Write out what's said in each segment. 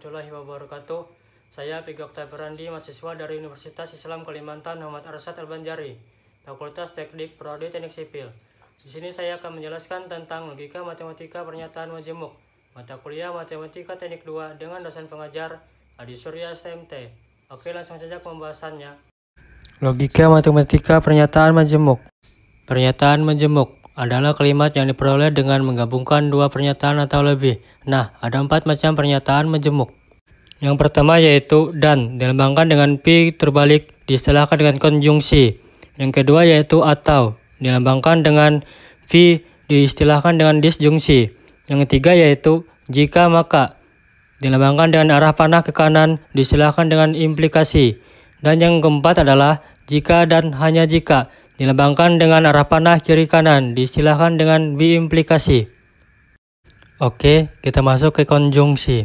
warahmatullahi wabarakatuh. Saya Pigok Taberandi, mahasiswa dari Universitas Islam Kalimantan Muhammad Arsyad Al-Banjari, Fakultas Teknik Prodi Teknik Sipil. Di sini saya akan menjelaskan tentang logika matematika pernyataan majemuk, mata kuliah Matematika Teknik 2 dengan dosen pengajar Adi Surya SMT. Oke, langsung saja ke pembahasannya. Logika matematika pernyataan majemuk. Pernyataan majemuk adalah kalimat yang diperoleh dengan menggabungkan dua pernyataan atau lebih. Nah, ada 4 macam pernyataan majemuk. Yang pertama yaitu dan, dilambangkan dengan pi terbalik, diistilahkan dengan konjungsi. Yang kedua yaitu atau, dilambangkan dengan vi, diistilahkan dengan disjungsi. Yang ketiga yaitu jika maka, dilambangkan dengan arah panah ke kanan, diistilahkan dengan implikasi. Dan yang keempat adalah jika dan hanya jika, dilambangkan dengan arah panah kiri kanan, diistilahkan dengan biimplikasi. Oke, kita masuk ke konjungsi.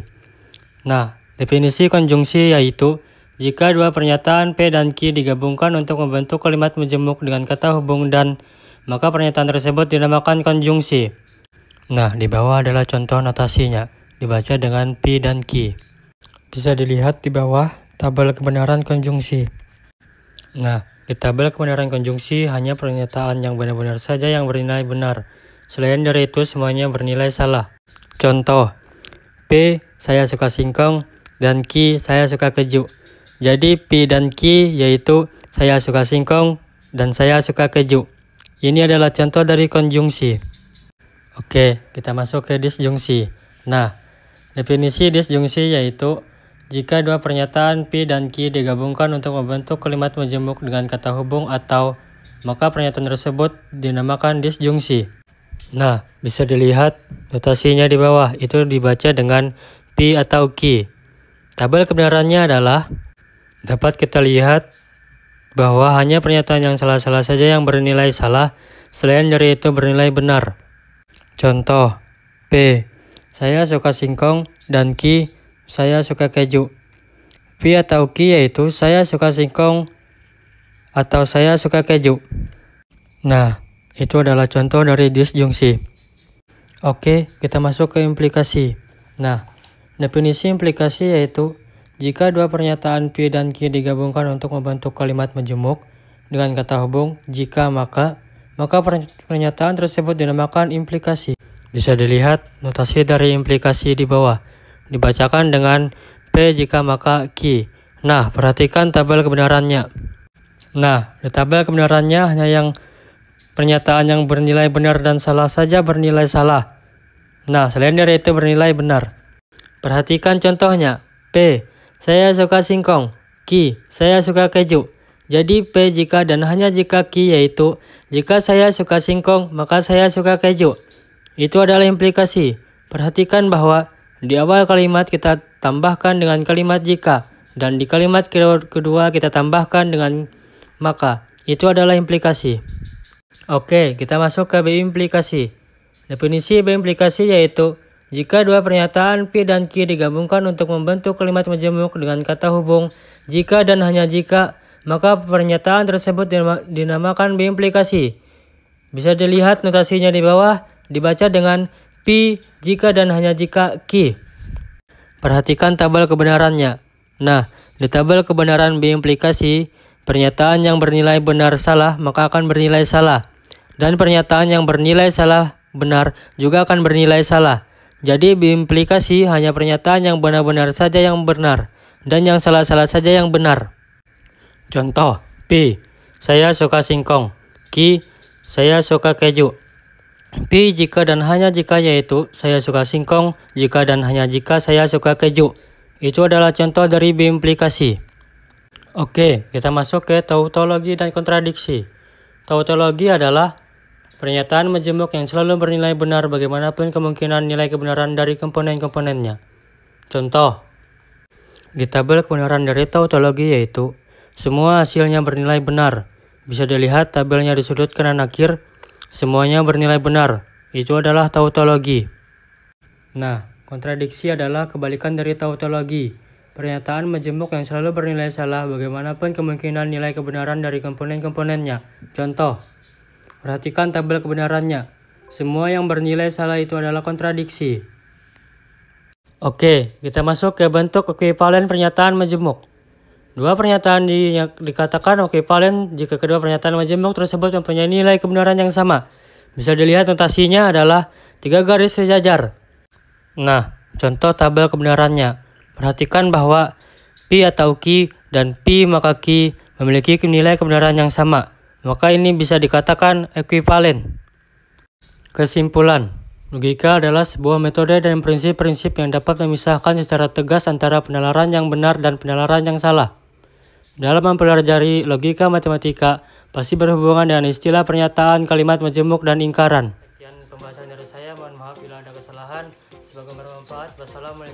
Nah, definisi konjungsi yaitu jika dua pernyataan P dan Q digabungkan untuk membentuk kalimat majemuk dengan kata hubung dan, maka pernyataan tersebut dinamakan konjungsi. Nah, di bawah adalah contoh notasinya, dibaca dengan P dan Q. Bisa dilihat di bawah tabel kebenaran konjungsi. Nah, di tabel kebenaran konjungsi hanya pernyataan yang benar-benar saja yang bernilai benar. Selain dari itu semuanya bernilai salah. Contoh, P saya suka singkong dan Q saya suka keju. Jadi P dan Q yaitu saya suka singkong dan saya suka keju. Ini adalah contoh dari konjungsi. Oke, kita masuk ke disjungsi. Nah, definisi disjungsi yaitu jika dua pernyataan P dan Q digabungkan untuk membentuk kalimat majemuk dengan kata hubung atau, maka pernyataan tersebut dinamakan disjungsi. Nah, bisa dilihat notasinya di bawah, itu dibaca dengan P atau Q. Tabel kebenarannya adalah, dapat kita lihat bahwa hanya pernyataan yang salah-salah saja yang bernilai salah, selain dari itu bernilai benar. Contoh, P, saya suka singkong, dan Q, saya suka keju. P atau Q yaitu saya suka singkong atau saya suka keju. Nah, itu adalah contoh dari disjungsi. Oke, kita masuk ke implikasi. Nah, definisi implikasi yaitu jika dua pernyataan P dan Q digabungkan untuk membentuk kalimat majemuk dengan kata hubung jika maka pernyataan tersebut dinamakan implikasi. Bisa dilihat notasi dari implikasi di bawah. Dibacakan dengan P jika maka Q. Nah, perhatikan tabel kebenarannya. Nah, di tabel kebenarannya hanya yang pernyataan yang bernilai benar dan salah saja bernilai salah. Nah, selain dari itu bernilai benar. Perhatikan contohnya. P, saya suka singkong. Q, saya suka keju. Jadi P jika dan hanya jika Q yaitu jika saya suka singkong maka saya suka keju. Itu adalah implikasi. Perhatikan bahwa di awal kalimat kita tambahkan dengan kalimat jika, dan di kalimat kedua kita tambahkan dengan maka. Itu adalah implikasi. Oke, kita masuk ke biimplikasi. Definisi biimplikasi yaitu jika dua pernyataan P dan Q digabungkan untuk membentuk kalimat majemuk dengan kata hubung jika dan hanya jika, maka pernyataan tersebut dinamakan biimplikasi. Bisa dilihat notasinya di bawah, dibaca dengan P jika dan hanya jika Q. Perhatikan tabel kebenarannya. Nah, di tabel kebenaran biimplikasi, pernyataan yang bernilai benar salah maka akan bernilai salah. Dan pernyataan yang bernilai salah benar juga akan bernilai salah. Jadi biimplikasi hanya pernyataan yang benar-benar saja yang benar dan yang salah-salah saja yang benar. Contoh, P, saya suka singkong. Q, saya suka keju. P jika dan hanya jika yaitu saya suka singkong, jika dan hanya jika saya suka keju. Itu adalah contoh dari biimplikasi. Oke, kita masuk ke tautologi dan kontradiksi. Tautologi adalah pernyataan majemuk yang selalu bernilai benar bagaimanapun kemungkinan nilai kebenaran dari komponen-komponennya. Contoh, di tabel kebenaran dari tautologi yaitu semua hasilnya bernilai benar. Bisa dilihat tabelnya di sudut kanan akhir, semuanya bernilai benar. Itu adalah tautologi. Nah, kontradiksi adalah kebalikan dari tautologi. Pernyataan majemuk yang selalu bernilai salah bagaimanapun kemungkinan nilai kebenaran dari komponen-komponennya. Contoh, perhatikan tabel kebenarannya. Semua yang bernilai salah itu adalah kontradiksi. Oke, kita masuk ke bentuk ekuivalen pernyataan majemuk. Dua pernyataan yang dikatakan ekuivalen jika kedua pernyataan majemuk tersebut mempunyai nilai kebenaran yang sama. Bisa dilihat notasinya adalah 3 garis sejajar. Nah, contoh tabel kebenarannya. Perhatikan bahwa pi atau Q dan pi maka Q memiliki nilai kebenaran yang sama. Maka ini bisa dikatakan ekuivalen. Kesimpulan. Logika adalah sebuah metode dan prinsip-prinsip yang dapat memisahkan secara tegas antara penalaran yang benar dan penalaran yang salah. Dalam mempelajari logika matematika, pasti berhubungan dengan istilah pernyataan, kalimat majemuk, dan ingkaran. Sekian pembahasan dari saya, mohon maaf bila ada kesalahan. Semoga bermanfaat. Wassalamualaikum.